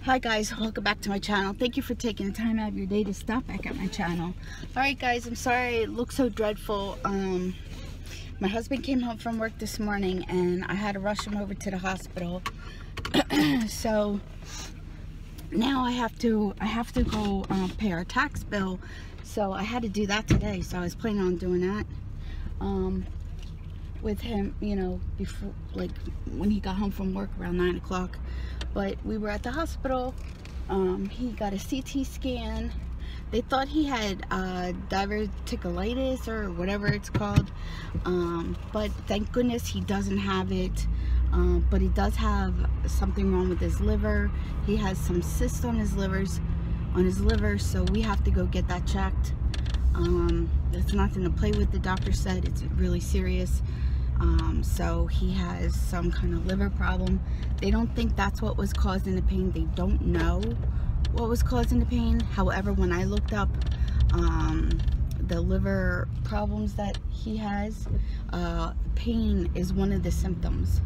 Hi guys, welcome back to my channel. Thank you for taking the time out of your day to stop back at my channel. Alright guys, I'm sorry it looks so dreadful. My husband came home from work this morning and I had to rush him over to the hospital. So now I have to go pay our tax bill. So I had to do that today. So I was planning on doing that with him, you know, before, like when he got home from work around 9 o'clock. But we were at the hospital. He got a CT scan. They thought he had diverticulitis or whatever it's called, but thank goodness he doesn't have it. But he does have something wrong with his liver. He has some cysts on his liver, so we have to go get that checked. It's nothing to play with. The doctor said it's really serious. So he has some kind of liver problem. They don't think that's what was causing the pain. They don't know what was causing the pain. However, when I looked up the liver problems that he has, pain is one of the symptoms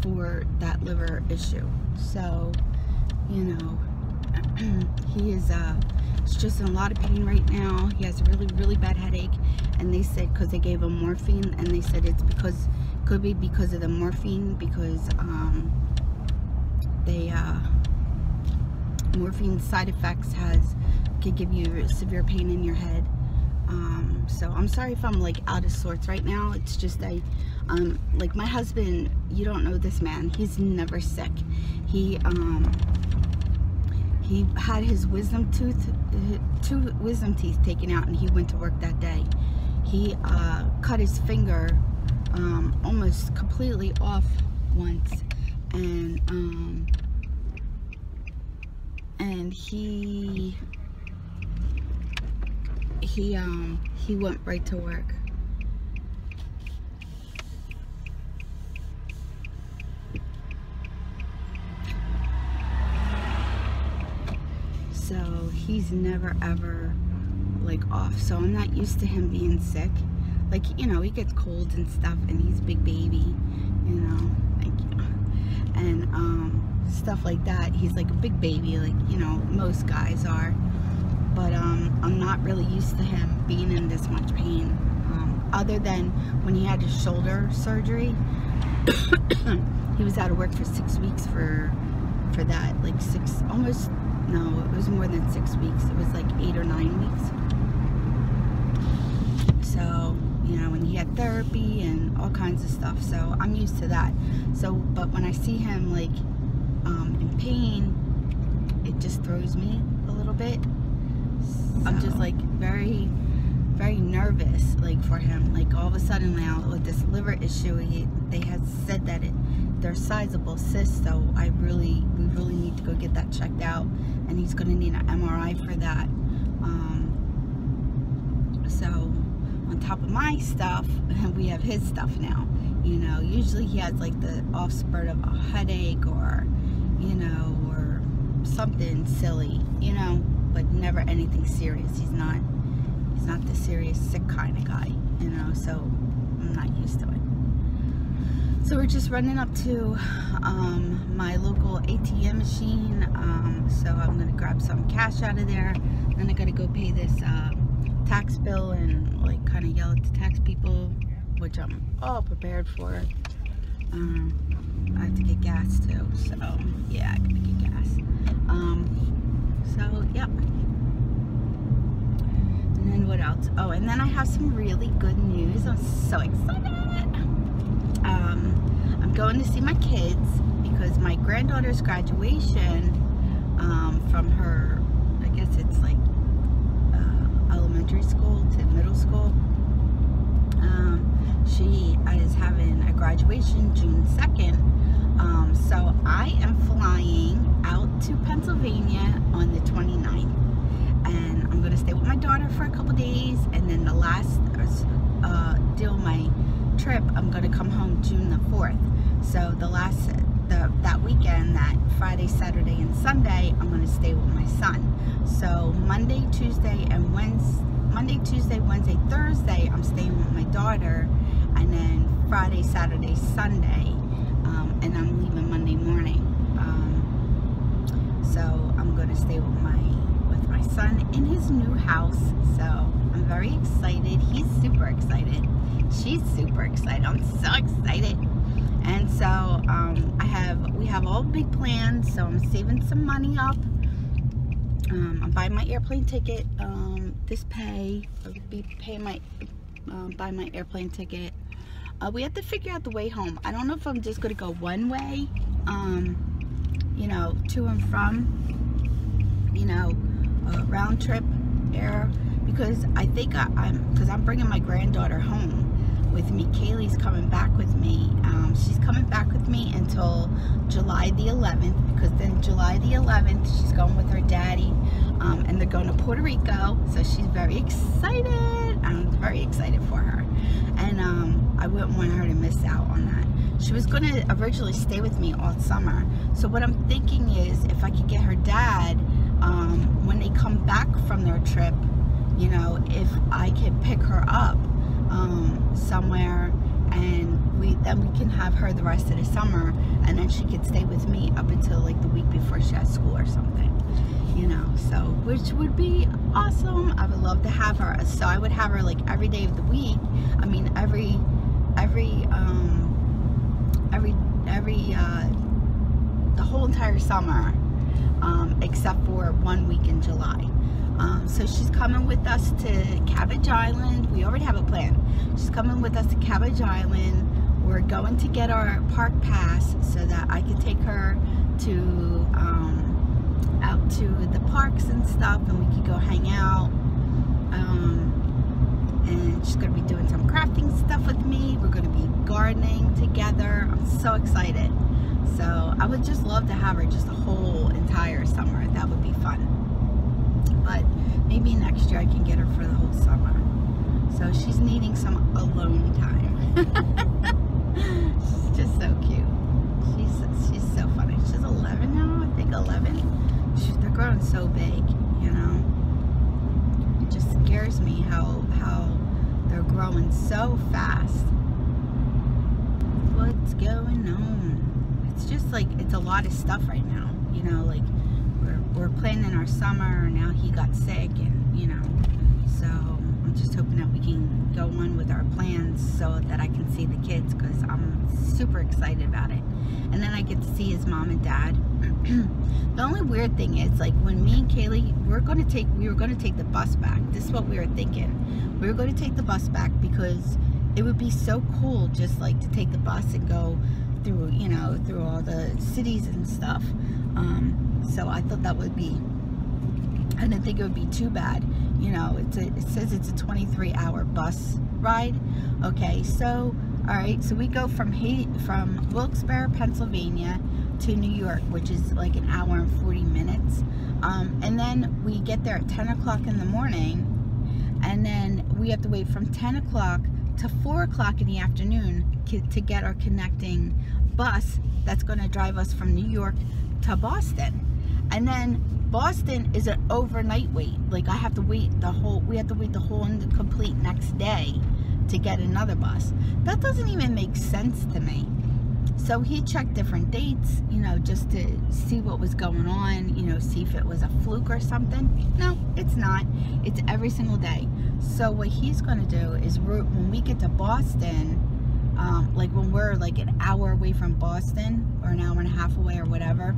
for that liver issue. So, you know, he is just in a lot of pain right now. He has a really bad headache, and they said because they gave him morphine, and they said it's could be because of the morphine, because morphine side effects could give you severe pain in your head. So I'm sorry if I'm like out of sorts right now. It's just like my husband, you don't know this man, he's never sick. He had his two wisdom teeth taken out, and he went to work that day. He cut his finger almost completely off once, and he went right to work. So he's never ever like off. So I'm not used to him being sick. Like, you know, he gets colds and stuff, and he's a big baby, you know, thank you, and stuff like that. He's like a big baby, like, you know, most guys are. But I'm not really used to him being in this much pain, other than when he had his shoulder surgery. He was out of work for 6 weeks for that, like no, it was more than 6 weeks. It was like 8 or 9 weeks. So, you know, and he had therapy and all kinds of stuff. So I'm used to that. So, but when I see him like in pain, it just throws me a little bit. So I'm just like very nervous, like, for him. Like, all of a sudden now with this liver issue, they had said that they're sizable cysts, so we really need to go get that checked out, and he's going to need an MRI for that. So on top of my stuff, we have his stuff now. You know, usually he has like the off spurt of a headache, or, you know, or something silly, you know, but never anything serious. He's not the serious sick kind of guy, you know, so I'm not used to it. So we're just running up to my local ATM machine. So I'm gonna grab some cash out of there. Then I gotta go pay this tax bill and like kind of yell at the tax people, which I'm all prepared for. I have to get gas too, so yeah, I gotta get gas. So yep. And then what else? Oh, and then I have some really good news. I'm so excited. I'm going to see my kids because my granddaughter's graduation from her, I guess it's like elementary school to middle school. She is having a graduation June 2nd. So I am flying out to Pennsylvania on the 29th. And I'm going to stay with my daughter for a couple days, and then the last deal of my trip, I'm going to come home June the 4th. So that weekend, that Friday, Saturday, and Sunday, I'm going to stay with my son. So Monday, Tuesday, Wednesday, Thursday, I'm staying with my daughter, and then Friday, Saturday, Sunday, and I'm leaving Monday morning. so I'm going to stay with my son in his new house. So I'm very excited. He's super excited. She's super excited. I'm so excited. And so we have all big plans. So I'm saving some money up. I'm buying my airplane ticket. This pay, I'll be paying buy my airplane ticket. We have to figure out the way home. I don't know if I'm just going to go one way, you know, to and from, you know, round trip air, because I think because I'm bringing my granddaughter home with me. Kaylee's coming back with me. She's coming back with me until July the 11th, because then July the 11th she's going with her daddy, and they're going to Puerto Rico. So she's very excited. I'm very excited for her, and I wouldn't want her to miss out on that. She was going to originally stay with me all summer. So what I'm thinking is, if I could get her dad, when they come back from their trip, you know, if I could pick her up somewhere, and then we can have her the rest of the summer, and then she could stay with me up until like the week before she has school or something, you know. So which would be awesome. I would love to have her. So I would have her like every day of the week. I mean the whole entire summer, except for 1 week in July. So she's coming with us to Cabbage Island. We already have a plan. She's coming with us to Cabbage Island. We're going to get our park pass so that I can take her to out to the parks and stuff, and we could go hang out. And she's going to be doing some crafting stuff with me. We're going to be gardening together. I'm so excited. So I would just love to have her just a whole entire summer. That would be fun. But maybe next year I can get her for the whole summer. So she's needing some alone time. She's just so cute. She's so funny. She's 11 now, I think 11. They're growing so big, you know. It just scares me how they're growing so fast. What's going on? It's just like, it's a lot of stuff right now, you know, like we're planning our summer. Now he got sick, and you know, so I'm just hoping that we can go on with our plans so that I can see the kids, because I'm super excited about it. And then I get to see his mom and dad. The only weird thing is, like, when me and Kaylee, we were going to take the bus back. This is what we were thinking. We were going to take the bus back because it would be so cool just like to take the bus and go through, you know, through all the cities and stuff. So I thought that would be, I didn't think it would be too bad. You know, it says it's a 23-hour bus ride. Okay, so all right, so we go from Wilkes-Barre, Pennsylvania to New York, which is like an hour and 40 minutes. And then we get there at 10 o'clock in the morning, and then we have to wait from 10 o'clock to 4 o'clock in the afternoon to get our connecting bus that's going to drive us from New York to Boston. And then Boston is an overnight wait. Like, we have to wait the whole and complete next day to get another bus. That doesn't even make sense to me. So he checked different dates, you know, just to see what was going on, you know, see if it was a fluke or something. No, it's not. It's every single day. So what he's going to do is, when we get to Boston, like when we're like an hour away from Boston, or an hour and a half away or whatever,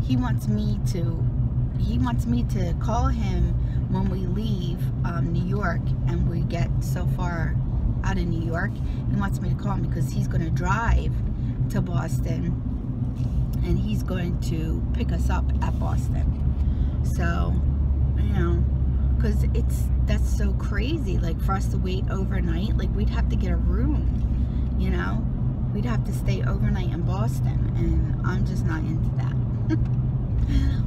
he wants me to call him when we leave New York and we get so far out of New York. He wants me to call him because he's going to drive to Boston, and he's going to pick us up at Boston. So, you know, because that's so crazy, like, for us to wait overnight. Like, we'd have to get a room, you know, we'd have to stay overnight in Boston, and I'm just not into that.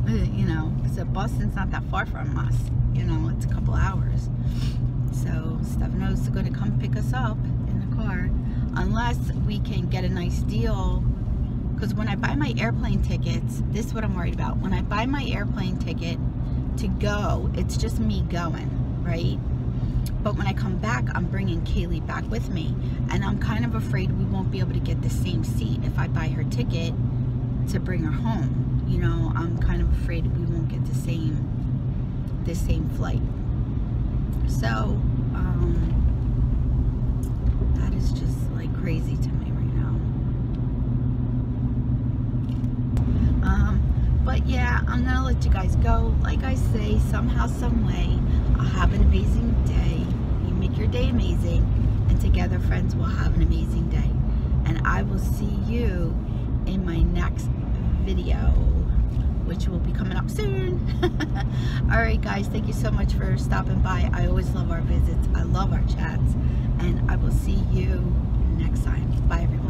You know, so Boston's not that far from us, you know, it's a couple hours. So Stefano's going to come pick us up in the car, unless we can get a nice deal. Because when I buy my airplane tickets, this is what I'm worried about. When I buy my airplane ticket to go, it's just me going, right? But when I come back, I'm bringing Kaylee back with me, and I'm kind of afraid we won't be able to get the same seat if I buy her ticket to bring her home. You know, I'm kind of afraid we won't get the same flight. So that is just like crazy to me right now. But yeah, I'm gonna let you guys go. Like I say, somehow, some way, I'll have an amazing day. You make your day amazing, and together, friends, we'll have an amazing day. And I will see you in my next video, which will be coming up soon. Alright guys, thank you so much for stopping by. I always love our visits. I love our chats. And I will see you next time. Bye everybody.